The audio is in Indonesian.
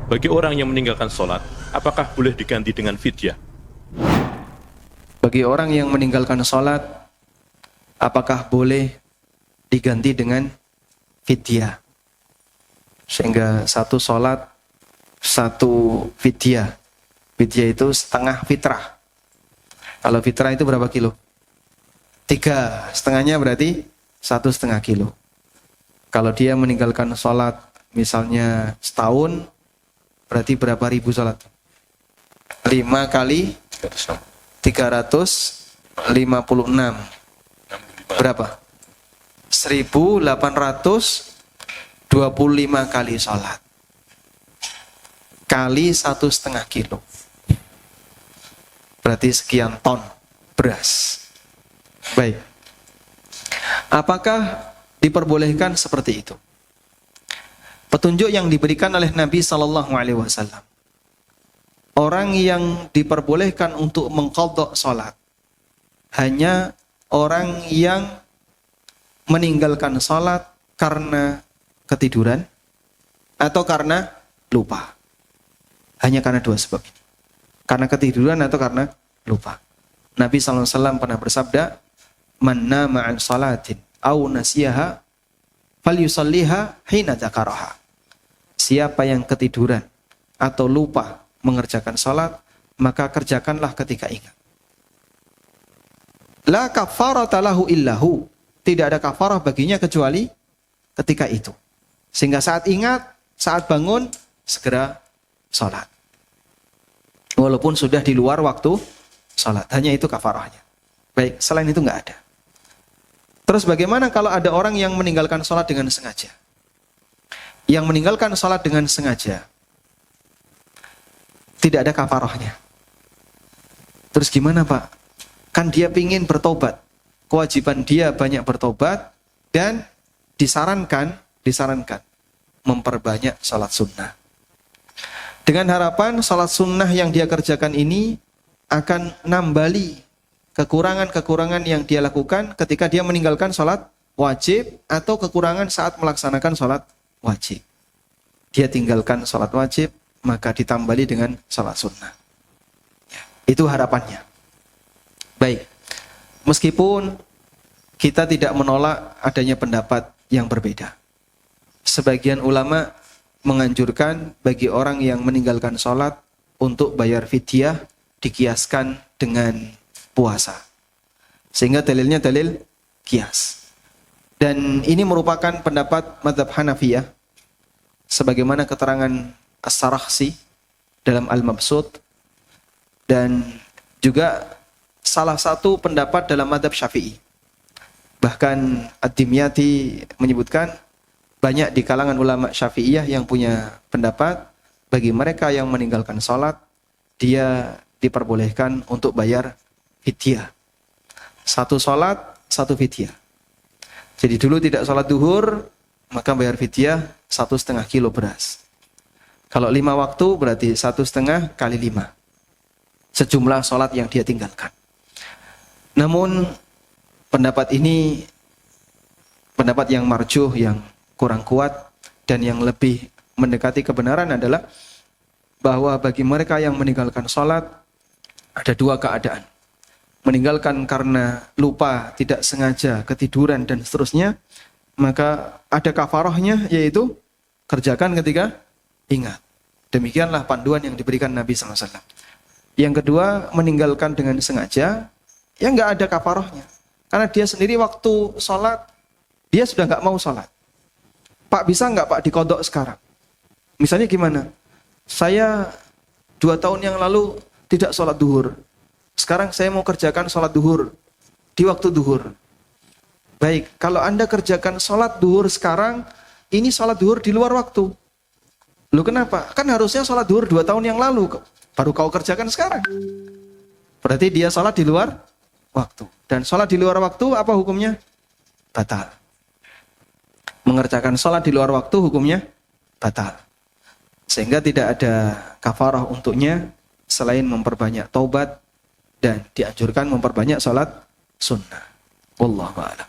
Bagi orang yang meninggalkan sholat, apakah boleh diganti dengan fidyah? Bagi orang yang meninggalkan sholat, apakah boleh diganti dengan fidyah? Sehingga satu sholat, satu fidyah. Fidyah itu setengah fitrah. Kalau fitrah itu berapa kilo? 3, setengahnya berarti 1,5 kilo. Kalau dia meninggalkan sholat misalnya setahun, berarti berapa ribu sholat? 5 kali 356. Berapa? 1.825 kali sholat. Kali 1,5 kilo. Berarti sekian ton beras. Baik. Apakah diperbolehkan seperti itu? Petunjuk yang diberikan oleh Nabi SAW. Orang yang diperbolehkan untuk mengqadha salat hanya orang yang meninggalkan salat karena ketiduran atau karena lupa. Hanya karena 2 sebab ini. Karena ketiduran atau karena lupa. Nabi SAW pernah bersabda, "Man nama an salatin aw nasiyaha falyusalliha hina dzakaraha." Siapa yang ketiduran atau lupa mengerjakan salat, maka kerjakanlah ketika ingat. La kafarata lahu illahu. Tidak ada kafarah baginya kecuali ketika itu. Sehingga saat ingat, saat bangun, segera salat. Walaupun sudah di luar waktu salat, hanya itu kafarahnya. Baik, selain itu enggak ada. Terus bagaimana kalau ada orang yang meninggalkan salat dengan sengaja? Yang meninggalkan salat dengan sengaja tidak ada kafarahnya. Terus gimana, Pak? Kan dia pingin bertobat. Kewajiban dia banyak bertobat dan disarankan memperbanyak salat sunnah. Dengan harapan salat sunnah yang dia kerjakan ini akan nambali kekurangan-kekurangan yang dia lakukan ketika dia meninggalkan salat wajib atau kekurangan saat melaksanakan salat wajib. Dia tinggalkan salat wajib, maka ditambali dengan salat sunnah. Ya, itu harapannya. Baik, meskipun kita tidak menolak adanya pendapat yang berbeda. Sebagian ulama menganjurkan bagi orang yang meninggalkan sholat untuk bayar fidyah dikiaskan dengan puasa. Sehingga dalilnya dalil kias. Dan ini merupakan pendapat mazhab Hanafiyah sebagaimana keterangan As-Sarakhsi dalam Al-Mabsut dan juga salah satu pendapat dalam mazhab Syafi'i. Bahkan Ad-Dimyati menyebutkan banyak di kalangan ulama Syafi'iyah yang punya pendapat bagi mereka yang meninggalkan sholat, dia diperbolehkan untuk bayar fidyah. 1 sholat, 1 fidyah. Jadi dulu tidak sholat duhur, maka bayar fidyah 1,5 kilo beras. Kalau 5 waktu berarti 1,5 kali 5. Sejumlah sholat yang dia tinggalkan. Namun pendapat ini pendapat yang marjuh, yang kurang kuat dan yang lebih mendekati kebenaran adalah bahwa bagi mereka yang meninggalkan sholat ada 2 keadaan. Meninggalkan karena lupa, tidak sengaja, ketiduran dan seterusnya, maka ada kafarahnya, yaitu kerjakan ketika ingat. Demikianlah panduan yang diberikan Nabi SAW. Yang kedua, meninggalkan dengan sengaja, ya nggak ada kafarahnya. Karena dia sendiri waktu sholat, dia sudah nggak mau sholat. Pak, bisa nggak Pak dikodok sekarang? Misalnya gimana? Saya 2 tahun yang lalu tidak sholat duhur. Sekarang saya mau kerjakan sholat duhur di waktu duhur. Baik, kalau Anda kerjakan sholat duhur sekarang, ini sholat duhur di luar waktu. Loh kenapa? Kan harusnya sholat duhur 2 tahun yang lalu, baru kau kerjakan sekarang. Berarti dia sholat di luar waktu. Dan sholat di luar waktu apa hukumnya? Batal. Mengerjakan sholat di luar waktu hukumnya batal. Sehingga tidak ada kafarah untuknya selain memperbanyak taubat dan dianjurkan memperbanyak sholat sunnah. Wallahu a'lam.